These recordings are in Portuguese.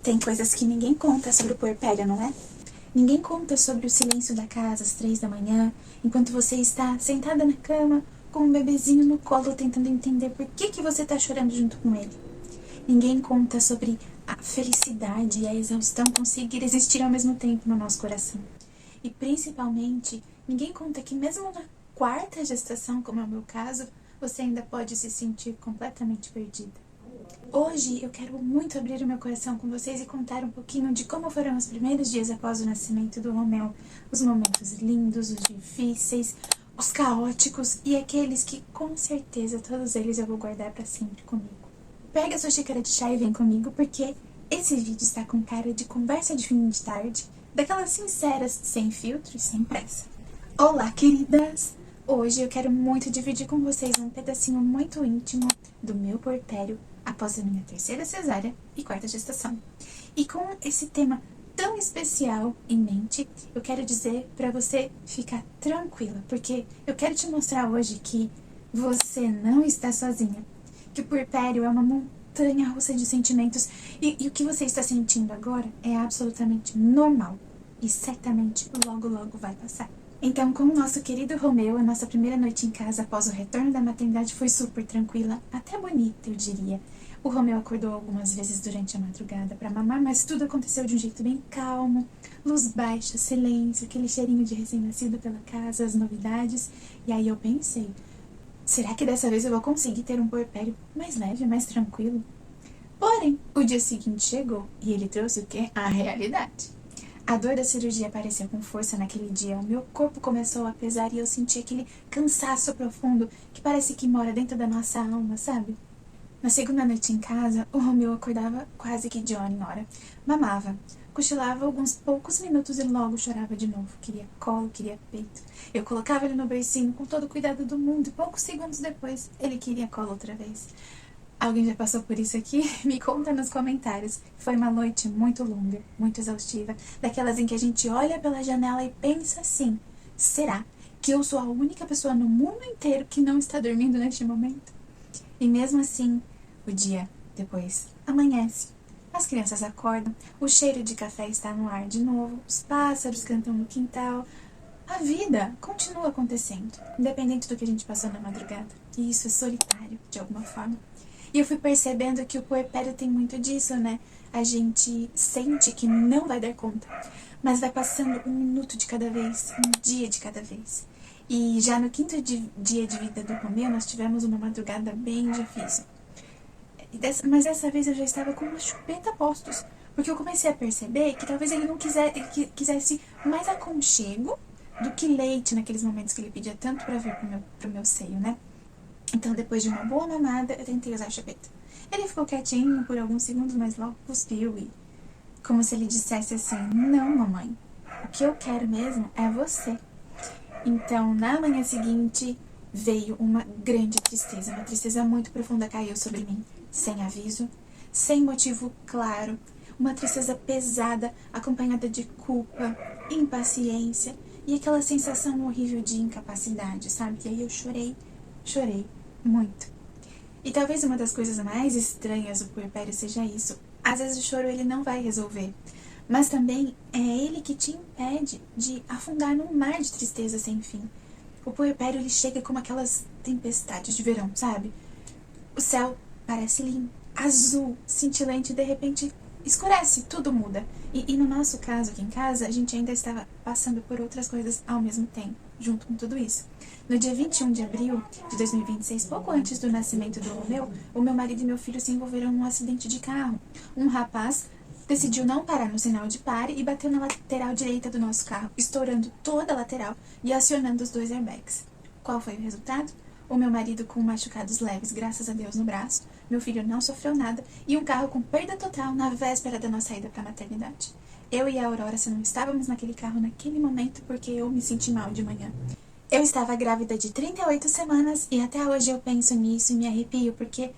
Tem coisas que ninguém conta sobre o puerpério, não é? Ninguém conta sobre o silêncio da casa às 3 da manhã, enquanto você está sentada na cama com um bebezinho no colo tentando entender por que você está chorando junto com ele. Ninguém conta sobre a felicidade e a exaustão conseguir existir ao mesmo tempo no nosso coração. E principalmente, ninguém conta que mesmo na quarta gestação, como é o meu caso, você ainda pode se sentir completamente perdida. Hoje eu quero muito abrir o meu coração com vocês e contar um pouquinho de como foram os primeiros dias após o nascimento do Romeu. Os momentos lindos, os difíceis, os caóticos e aqueles que com certeza todos eles eu vou guardar para sempre comigo. Pega a sua xícara de chá e vem comigo porque esse vídeo está com cara de conversa de fim de tarde, daquelas sinceras, sem filtro e sem pressa. Olá, queridas! Hoje eu quero muito dividir com vocês um pedacinho muito íntimo do meu puerpério após a minha terceira cesárea e quarta gestação. E com esse tema tão especial em mente, eu quero dizer para você ficar tranquila, porque eu quero te mostrar hoje que você não está sozinha, que o puerpério é uma montanha-russa de sentimentos e o que você está sentindo agora é absolutamente normal e certamente logo logo vai passar. Então, com o nosso querido Romeu, a nossa primeira noite em casa após o retorno da maternidade foi super tranquila, até bonita, eu diria. O Romeu acordou algumas vezes durante a madrugada para mamar, mas tudo aconteceu de um jeito bem calmo, luz baixa, silêncio, aquele cheirinho de recém-nascido pela casa, as novidades. E aí eu pensei, será que dessa vez eu vou conseguir ter um puerpério mais leve, mais tranquilo? Porém, o dia seguinte chegou e ele trouxe o quê? A realidade. A dor da cirurgia apareceu com força naquele dia, o meu corpo começou a pesar e eu senti aquele cansaço profundo que parece que mora dentro da nossa alma, sabe? Na segunda noite em casa, o Romeu acordava quase que de hora em hora. Mamava, cochilava alguns poucos minutos e logo chorava de novo. Queria colo, queria peito. Eu colocava ele no bercinho com todo o cuidado do mundo e poucos segundos depois ele queria colo outra vez. Alguém já passou por isso aqui? Me conta nos comentários. Foi uma noite muito longa, muito exaustiva, daquelas em que a gente olha pela janela e pensa assim, será que eu sou a única pessoa no mundo inteiro que não está dormindo neste momento? E mesmo assim, o dia depois amanhece. As crianças acordam, o cheiro de café está no ar de novo, os pássaros cantam no quintal. A vida continua acontecendo, independente do que a gente passou na madrugada. E isso é solitário, de alguma forma. E eu fui percebendo que o puerpério tem muito disso, né? A gente sente que não vai dar conta, mas vai passando um minuto de cada vez, um dia de cada vez. E já no quinto dia de vida do Romeu, nós tivemos uma madrugada bem difícil. Mas dessa vez eu já estava com uma chupeta a postos, porque eu comecei a perceber que talvez ele não quisesse mais aconchego do que leite naqueles momentos que ele pedia tanto para vir pro meu seio, né? Então, depois de uma boa mamada, eu tentei usar a chupeta. Ele ficou quietinho por alguns segundos, mas logo cuspiu e... como se ele dissesse assim, não, mamãe, o que eu quero mesmo é você. Então, na manhã seguinte, veio uma grande tristeza. Uma tristeza muito profunda caiu sobre mim, sem aviso, sem motivo claro. Uma tristeza pesada, acompanhada de culpa, impaciência e aquela sensação horrível de incapacidade, sabe? E aí eu chorei muito. E talvez uma das coisas mais estranhas do puerpério seja isso. Às vezes o choro ele não vai resolver, mas também é ele que te impede de afundar num mar de tristeza sem fim. O puerpério ele chega como aquelas tempestades de verão, sabe? O céu parece limpo, azul, cintilante e de repente escurece, tudo muda. E no nosso caso aqui em casa, a gente ainda estava passando por outras coisas ao mesmo tempo, junto com tudo isso. No dia 21 de abril de 2026, pouco antes do nascimento do Romeu, o meu marido e meu filho se envolveram num acidente de carro. Um rapaz decidiu não parar no sinal de pare e bateu na lateral direita do nosso carro, estourando toda a lateral e acionando os 2 airbags. Qual foi o resultado? O meu marido com machucados leves, graças a Deus, no braço, meu filho não sofreu nada e um carro com perda total na véspera da nossa ida para a maternidade. Eu e a Aurora só não estávamos naquele carro naquele momento porque eu me senti mal de manhã. Eu estava grávida de 38 semanas e até hoje eu penso nisso e me arrepio porque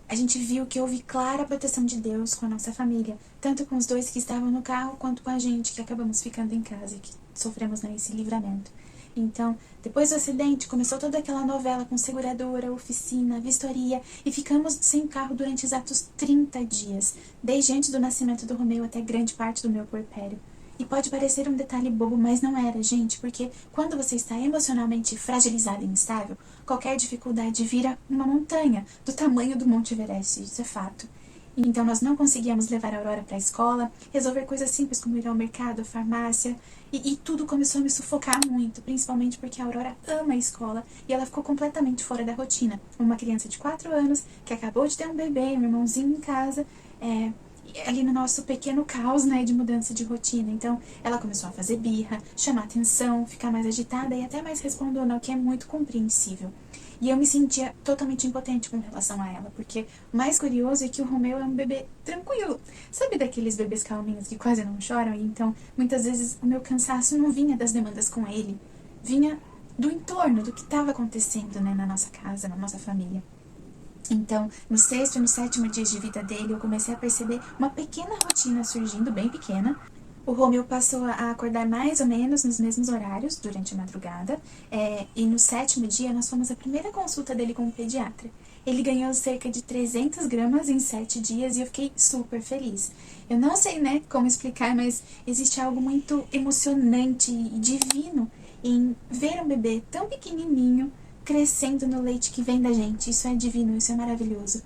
a gente viu que houve clara proteção de Deus com a nossa família, tanto com os 2 que estavam no carro quanto com a gente que acabamos ficando em casa e que sofremos nesse livramento. Então, depois do acidente, começou toda aquela novela com seguradora, oficina, vistoria, e ficamos sem carro durante exatos 30 dias, desde antes do nascimento do Romeu até grande parte do meu puerpério. E pode parecer um detalhe bobo, mas não era, gente, porque quando você está emocionalmente fragilizado e instável, qualquer dificuldade vira uma montanha do tamanho do Monte Everest, isso é fato. Então nós não conseguíamos levar a Aurora para a escola, resolver coisas simples como ir ao mercado, à farmácia, e tudo começou a me sufocar muito, principalmente porque a Aurora ama a escola e ela ficou completamente fora da rotina. Uma criança de 4 anos que acabou de ter um bebê, um irmãozinho em casa, ali no nosso pequeno caos, né, de mudança de rotina. Então, ela começou a fazer birra, chamar atenção, ficar mais agitada e até mais respondona, o que é muito compreensível. E eu me sentia totalmente impotente com relação a ela, porque o mais curioso é que o Romeu é um bebê tranquilo. Sabe daqueles bebês calminhos que quase não choram? E então, muitas vezes, o meu cansaço não vinha das demandas com ele, vinha do entorno, do que estava acontecendo, né, na nossa casa, na nossa família. Então, no 6º e no 7º dia de vida dele, eu comecei a perceber uma pequena rotina surgindo, bem pequena. O Romeu passou a acordar mais ou menos nos mesmos horários durante a madrugada. E no 7º dia, nós fomos à primeira consulta dele com o pediatra. Ele ganhou cerca de 300 gramas em 7 dias e eu fiquei super feliz. Eu não sei, né, como explicar, mas existe algo muito emocionante e divino em ver um bebê tão pequenininho crescendo no leite que vem da gente. Isso é divino, isso é maravilhoso.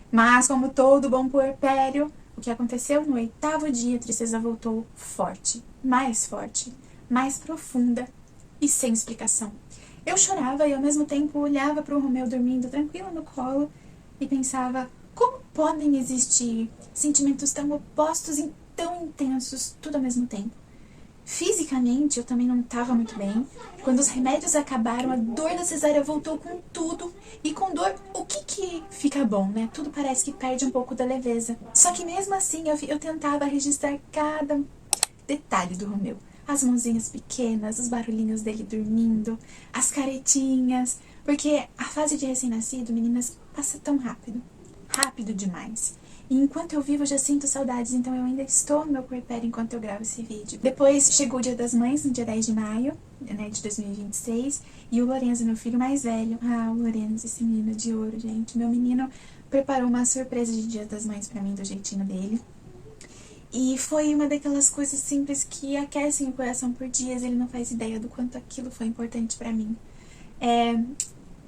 Mas, como todo bom puerpério, o que aconteceu no 8º dia, a tristeza voltou forte, mais profunda e sem explicação. Eu chorava e ao mesmo tempo olhava para o Romeu dormindo tranquilo no colo e pensava, como podem existir sentimentos tão opostos e tão intensos tudo ao mesmo tempo? Fisicamente, eu também não estava muito bem. Quando os remédios acabaram, a dor da cesárea voltou com tudo. E com dor, o que fica bom, né? Tudo parece que perde um pouco da leveza. Só que mesmo assim, eu tentava registrar cada detalhe do Romeu. As mãozinhas pequenas, os barulhinhos dele dormindo, as caretinhas. Porque a fase de recém-nascido, meninas, passa tão rápido. Rápido demais. E enquanto eu vivo, eu já sinto saudades, então eu ainda estou no meu puerpério enquanto eu gravo esse vídeo. Depois chegou o Dia das Mães, no dia 10 de maio, né, de 2026, e o Lorenzo, meu filho mais velho, o Lorenzo, esse menino de ouro, gente, meu menino preparou uma surpresa de Dia das Mães pra mim, do jeitinho dele. E foi uma daquelas coisas simples que aquecem o coração por dias, ele não faz ideia do quanto aquilo foi importante pra mim.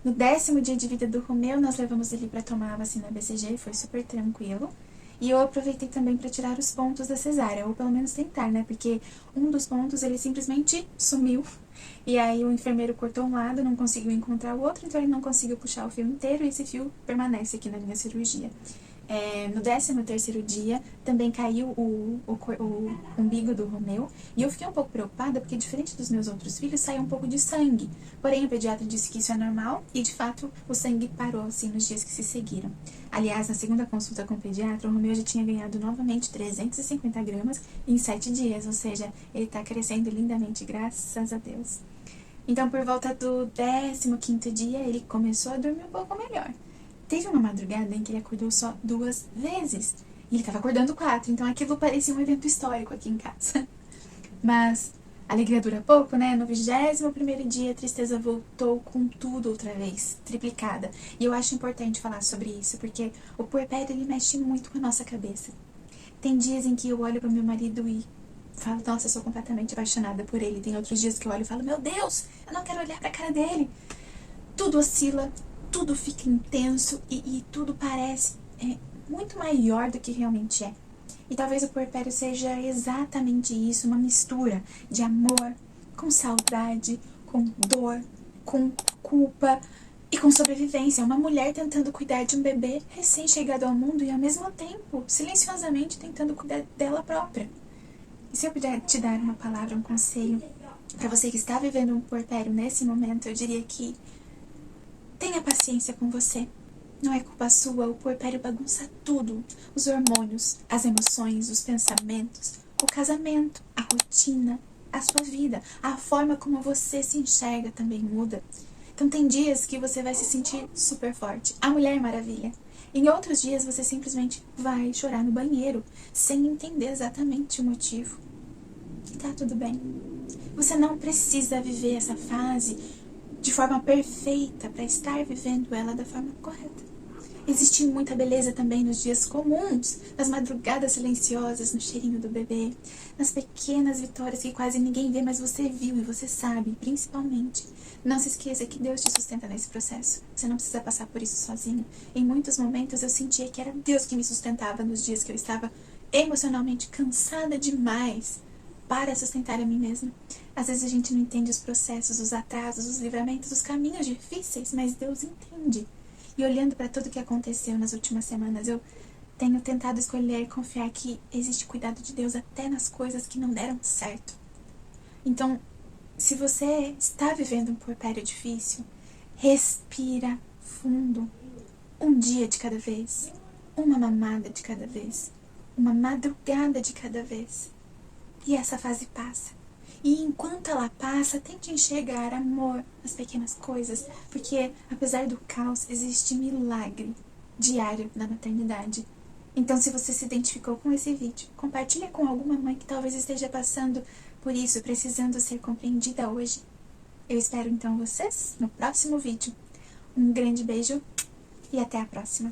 No 10º dia de vida do Romeu, nós levamos ele para tomar a vacina BCG, foi super tranquilo. E eu aproveitei também para tirar os pontos da cesárea, ou pelo menos tentar, né? Porque um dos pontos, ele simplesmente sumiu. E aí o enfermeiro cortou um lado, não conseguiu encontrar o outro, então ele não conseguiu puxar o fio inteiro e esse fio permanece aqui na minha cirurgia. No 13º dia, também caiu o umbigo do Romeu, e eu fiquei um pouco preocupada, porque diferente dos meus outros filhos, saiu um pouco de sangue. Porém, o pediatra disse que isso é normal, e de fato, o sangue parou, assim, nos dias que se seguiram. Aliás, na segunda consulta com o pediatra, o Romeu já tinha ganhado novamente 350 gramas em 7 dias, ou seja, ele tá crescendo lindamente, graças a Deus. Então, por volta do 15º dia, ele começou a dormir um pouco melhor. Teve uma madrugada em que ele acordou só 2 vezes. E ele estava acordando 4, então aquilo parecia um evento histórico aqui em casa. Mas a alegria dura pouco, né? No 21º dia, a tristeza voltou com tudo outra vez, triplicada. E eu acho importante falar sobre isso, porque o puerpério, ele mexe muito com a nossa cabeça. Tem dias em que eu olho para meu marido e falo, nossa, eu sou completamente apaixonada por ele. Tem outros dias que eu olho e falo, meu Deus, eu não quero olhar para a cara dele. Tudo oscila. Tudo fica intenso e tudo parece muito maior do que realmente é. E talvez o puerpério seja exatamente isso, uma mistura de amor, com saudade, com dor, com culpa e com sobrevivência. Uma mulher tentando cuidar de um bebê recém-chegado ao mundo e ao mesmo tempo, silenciosamente tentando cuidar dela própria. E se eu puder te dar uma palavra, um conselho, para você que está vivendo um puerpério nesse momento, eu diria que tenha paciência com você. Não é culpa sua, o puerpério bagunça tudo. Os hormônios, as emoções, os pensamentos, o casamento, a rotina, a sua vida. A forma como você se enxerga também muda. Então tem dias que você vai se sentir super forte, a Mulher Maravilha. Em outros dias você simplesmente vai chorar no banheiro, sem entender exatamente o motivo. E tá tudo bem. Você não precisa viver essa fase de forma perfeita para estar vivendo ela da forma correta. Existe muita beleza também nos dias comuns, nas madrugadas silenciosas, no cheirinho do bebê, nas pequenas vitórias que quase ninguém vê, mas você viu e você sabe, principalmente. Não se esqueça que Deus te sustenta nesse processo. Você não precisa passar por isso sozinho. Em muitos momentos eu sentia que era Deus que me sustentava nos dias que eu estava emocionalmente cansada demais para sustentar a mim mesma. Às vezes a gente não entende os processos, os atrasos, os livramentos, os caminhos difíceis, mas Deus entende. E olhando para tudo que aconteceu nas últimas semanas, eu tenho tentado escolher confiar que existe cuidado de Deus até nas coisas que não deram certo. Então, se você está vivendo um puerpério difícil, respira fundo. Um dia de cada vez. Uma mamada de cada vez. Uma madrugada de cada vez. E essa fase passa. E enquanto ela passa, tente enxergar amor nas pequenas coisas, porque apesar do caos, existe milagre diário na maternidade. Então, se você se identificou com esse vídeo, compartilha com alguma mãe que talvez esteja passando por isso, precisando ser compreendida hoje. Eu espero então vocês no próximo vídeo. Um grande beijo e até a próxima.